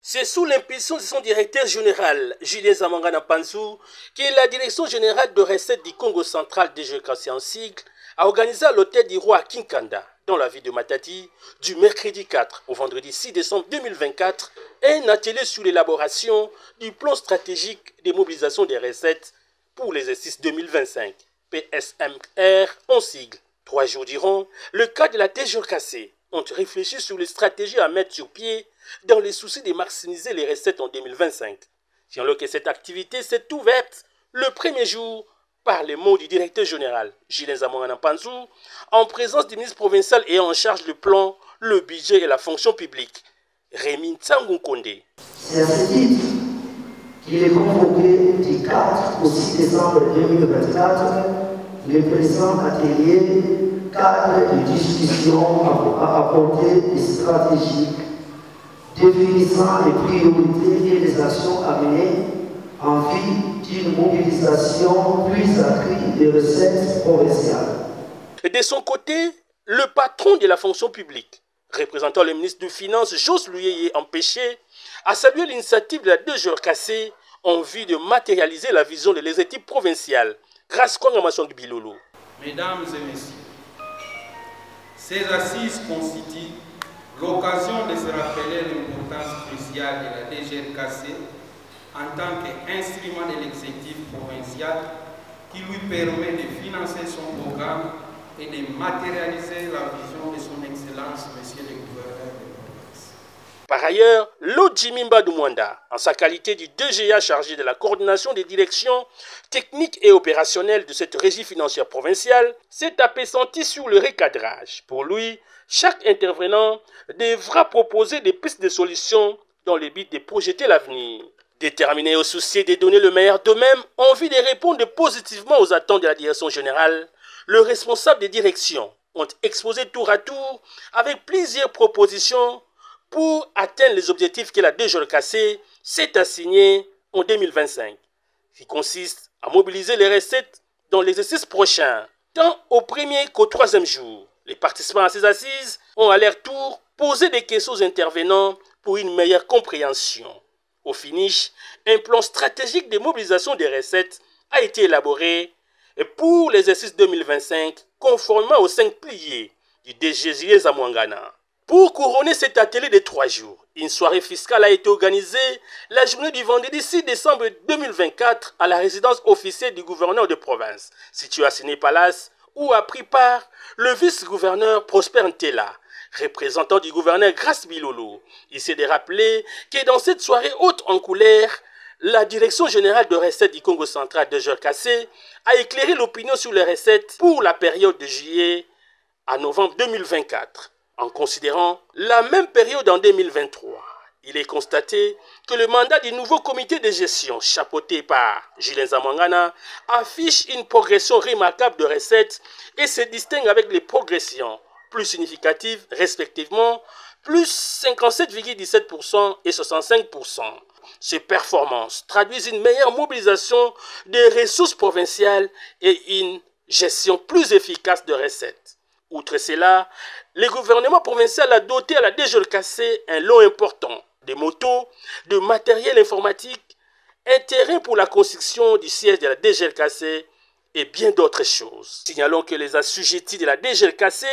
C'est sous l'impulsion de son directeur général, Julien Zamangana Panzou, que la direction générale de recettes du Congo central, DGKC en sigle, a organisé à l'hôtel du roi à Kinkanda, dans la ville de Matadi, du mercredi 4 au vendredi 6 décembre 2024, un atelier sur l'élaboration du plan stratégique de mobilisation des recettes pour l'exercice 2025, PSMR en sigle. 3 jours durant, le cadre de la DGKC ont réfléchi sur les stratégies à mettre sur pied dans les soucis de maximiser les recettes en 2025. Tiens-le que cette activité s'est ouverte le premier jour par les mots du directeur général, Julien Zamangana Panzou, en présence du ministre provincial ayant en charge le plan, le budget et la fonction publique, Rémi Tsangou Kondé. C'est à ce titre qu'il est convoqué du 4 au 6 décembre 2024 le présent atelier cadre de discussion à apporter des stratégies définissant les priorités et les actions à mener en vue d'une mobilisation plus accrue des recettes provinciales. De son côté, le patron de la fonction publique, représentant le ministre des Finances, Jos Luyeye Empêché, a salué l'initiative de la DGKC en vue de matérialiser la vision de l'exécutif provincial grâce à la du Bilolo. Mesdames et messieurs, ces assises constituent l'occasion de se rappeler l'importance cruciale de la DGKC en tant qu'instrument de l'exécutif provincial qui lui permet de financer son programme et de matérialiser la vision de son Excellence, Monsieur le Gouverneur de province. Par ailleurs, Lodjimimba Dumwanda, en sa qualité du DGA chargé de la coordination des directions techniques et opérationnelles de cette régie financière provinciale, s'est appesanti sur le recadrage. Pour lui, chaque intervenant devra proposer des pistes de solutions dans le but de projeter l'avenir. Déterminé au souci de donner le meilleur d'eux-mêmes, en vue de répondre positivement aux attentes de la direction générale, le responsable des directions ont exposé tour à tour avec plusieurs propositions pour atteindre les objectifs que la DGKC s'est assignés en 2025, qui consiste à mobiliser les recettes dans l'exercice prochain, tant au premier qu'au troisième jour. Les participants à ces assises ont à leur tour posé des questions aux intervenants pour une meilleure compréhension. Au finish, un plan stratégique de mobilisation des recettes a été élaboré pour l'exercice 2025 conformément aux 5 piliers du DG Zamangana. Pour couronner cet atelier de 3 jours, une soirée fiscale a été organisée la journée du vendredi 6 décembre 2024 à la résidence officielle du gouverneur de province, située à Séné Palace, où a pris part le vice-gouverneur Prosper Ntela, représentant du gouverneur Grace Bilolo. Il s'est de rappeler que dans cette soirée haute en couleur, la direction générale de recettes du Congo central de DGKC a éclairé l'opinion sur les recettes pour la période de juillet à novembre 2024. En considérant la même période en 2023, il est constaté que le mandat du nouveau comité de gestion, chapeauté par Julien Zamangana, affiche une progression remarquable de recettes et se distingue avec les progressions plus significatives, respectivement, plus 57,17% et 65%. Ces performances traduisent une meilleure mobilisation des ressources provinciales et une gestion plus efficace de recettes. Outre cela, le gouvernement provincial a doté à la DGKC un lot important de motos, de matériel informatique, un terrain pour la construction du siège de la DGKC et bien d'autres choses. Signalons que les assujettis de la DGKC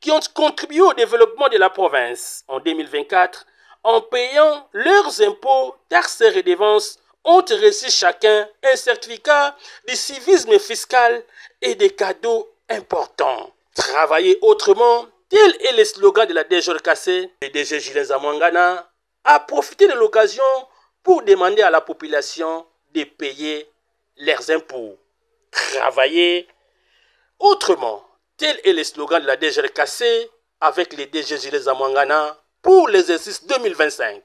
qui ont contribué au développement de la province en 2024 en payant leurs impôts, taxes et redevances ont reçu chacun un certificat de civisme fiscal et des cadeaux importants. Travailler autrement, tel est le slogan de la DGKC. Le DG Julien Zamangana a profité de l'occasion pour demander à la population de payer leurs impôts. Travailler autrement, tel est le slogan de la DGKC avec le DG Julien Zamangana pour l'exercice 2025.